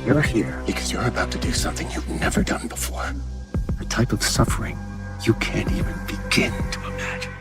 You're here because you're about to do something you've never done before. A type of suffering you can't even begin to imagine.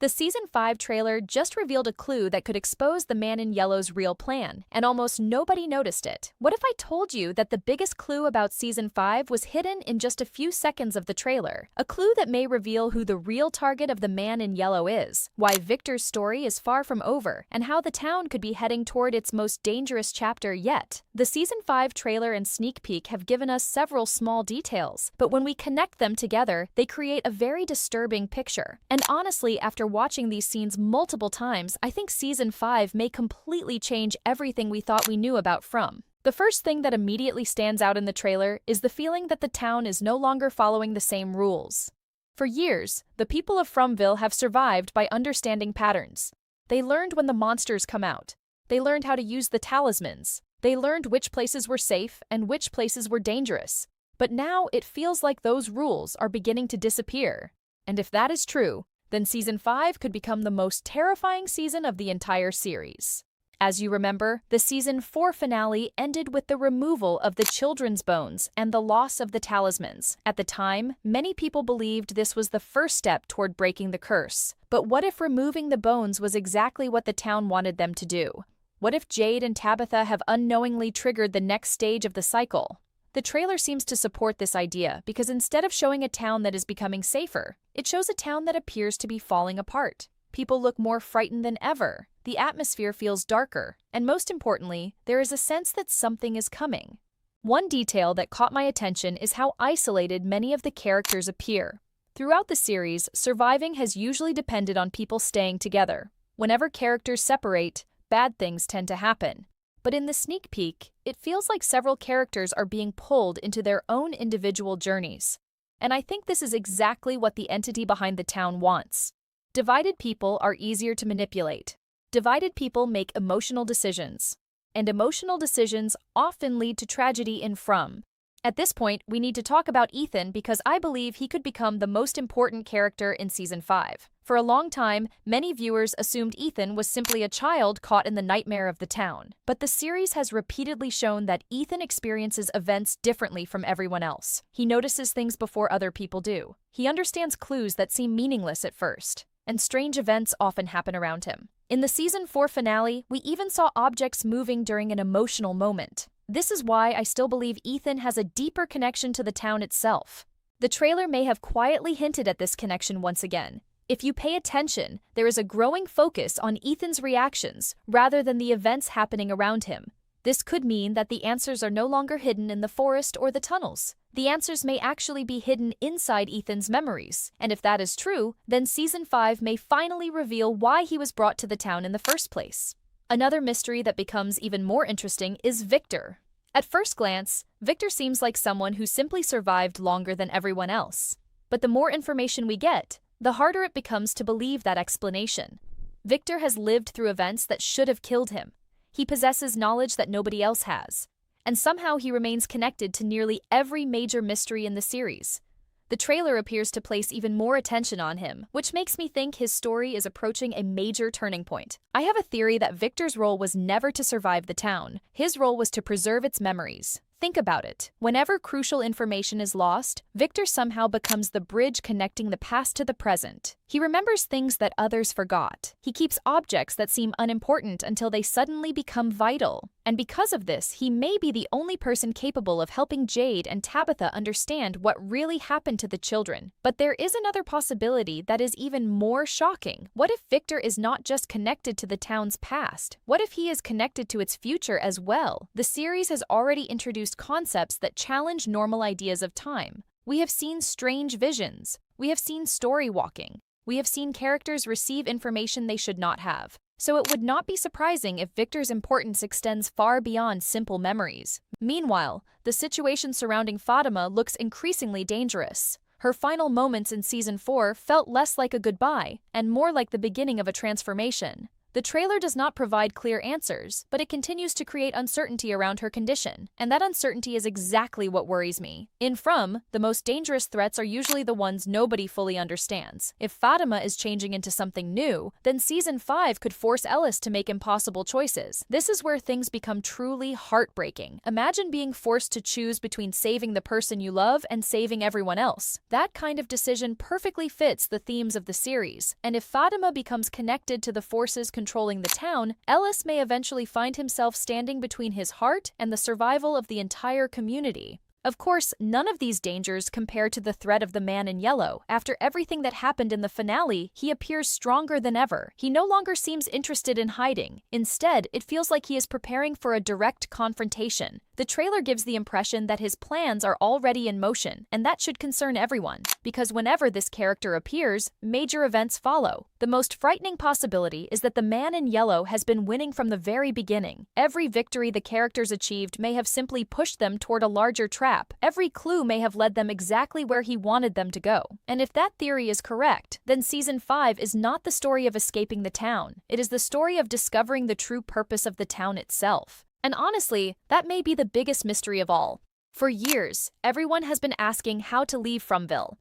The Season 5 trailer just revealed a clue that could expose the Man in Yellow's real plan, and almost nobody noticed it. What if I told you that the biggest clue about Season 5 was hidden in just a few seconds of the trailer? A clue that may reveal who the real target of the Man in Yellow is, why Victor's story is far from over, and how the town could be heading toward its most dangerous chapter yet. The Season 5 trailer and sneak peek have given us several small details, but when we connect them together, they create a very disturbing picture. And honestly, after watching these scenes multiple times, I think Season 5 may completely change everything we thought we knew about From. The first thing that immediately stands out in the trailer is the feeling that the town is no longer following the same rules. For years, the people of Fromville have survived by understanding patterns. They learned when the monsters come out. They learned how to use the talismans. They learned which places were safe and which places were dangerous. But now it feels like those rules are beginning to disappear. And if that is true, then Season 5 could become the most terrifying season of the entire series. As you remember, the Season 4 finale ended with the removal of the children's bones and the loss of the talismans. At the time, many people believed this was the first step toward breaking the curse. But what if removing the bones was exactly what the town wanted them to do? What if Jade and Tabitha have unknowingly triggered the next stage of the cycle? The trailer seems to support this idea because instead of showing a town that is becoming safer, it shows a town that appears to be falling apart. People look more frightened than ever, the atmosphere feels darker, and most importantly, there is a sense that something is coming. One detail that caught my attention is how isolated many of the characters appear. Throughout the series, surviving has usually depended on people staying together. Whenever characters separate, bad things tend to happen. But in the sneak peek, it feels like several characters are being pulled into their own individual journeys. And I think this is exactly what the entity behind the town wants. Divided people are easier to manipulate. Divided people make emotional decisions. And emotional decisions often lead to tragedy in From. At this point, we need to talk about Ethan because I believe he could become the most important character in Season 5. For a long time, many viewers assumed Ethan was simply a child caught in the nightmare of the town. But the series has repeatedly shown that Ethan experiences events differently from everyone else. He notices things before other people do. He understands clues that seem meaningless at first. And strange events often happen around him. In the Season 4 finale, we even saw objects moving during an emotional moment. This is why I still believe Ethan has a deeper connection to the town itself. The trailer may have quietly hinted at this connection once again. If you pay attention, there is a growing focus on Ethan's reactions rather than the events happening around him. This could mean that the answers are no longer hidden in the forest or the tunnels. The answers may actually be hidden inside Ethan's memories. And if that is true, then Season 5 may finally reveal why he was brought to the town in the first place. Another mystery that becomes even more interesting is Victor. At first glance, Victor seems like someone who simply survived longer than everyone else. But the more information we get, the harder it becomes to believe that explanation. Victor has lived through events that should have killed him. He possesses knowledge that nobody else has. And somehow he remains connected to nearly every major mystery in the series. The trailer appears to place even more attention on him, which makes me think his story is approaching a major turning point. I have a theory that Victor's role was never to survive the town. His role was to preserve its memories. Think about it. Whenever crucial information is lost, Victor somehow becomes the bridge connecting the past to the present. He remembers things that others forgot. He keeps objects that seem unimportant until they suddenly become vital. And because of this, he may be the only person capable of helping Jade and Tabitha understand what really happened to the children. But there is another possibility that is even more shocking. What if Victor is not just connected to the town's past? What if he is connected to its future as well? The series has already introduced concepts that challenge normal ideas of time. We have seen strange visions. We have seen story walking. We have seen characters receive information they should not have. So it would not be surprising if Victor's importance extends far beyond simple memories. Meanwhile, the situation surrounding Fatima looks increasingly dangerous. Her final moments in Season 4 felt less like a goodbye and more like the beginning of a transformation. The trailer does not provide clear answers, but it continues to create uncertainty around her condition, and that uncertainty is exactly what worries me. In From, the most dangerous threats are usually the ones nobody fully understands. If Fatima is changing into something new, then Season 5 could force Ellis to make impossible choices. This is where things become truly heartbreaking. Imagine being forced to choose between saving the person you love and saving everyone else. That kind of decision perfectly fits the themes of the series, and if Fatima becomes connected to the forces controlling the town, Ellis may eventually find himself standing between his heart and the survival of the entire community. Of course, none of these dangers compare to the threat of the man in yellow. After everything that happened in the finale, he appears stronger than ever. He no longer seems interested in hiding. Instead, it feels like he is preparing for a direct confrontation. The trailer gives the impression that his plans are already in motion, and that should concern everyone, because whenever this character appears, major events follow. The most frightening possibility is that the man in yellow has been winning from the very beginning. Every victory the characters achieved may have simply pushed them toward a larger trap. Every clue may have led them exactly where he wanted them to go. And if that theory is correct, then Season 5 is not the story of escaping the town. It is the story of discovering the true purpose of the town itself. And honestly, that may be the biggest mystery of all. For years, everyone has been asking how to leave Fromville.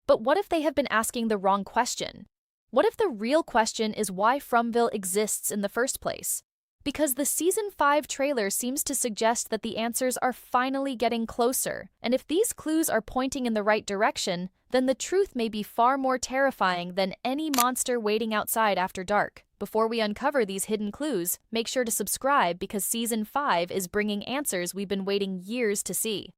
But what if they have been asking the wrong question? What if the real question is why Fromville exists in the first place? Because the Season 5 trailer seems to suggest that the answers are finally getting closer. And if these clues are pointing in the right direction, then the truth may be far more terrifying than any monster waiting outside after dark. Before we uncover these hidden clues, make sure to subscribe because Season 5 is bringing answers we've been waiting years to see.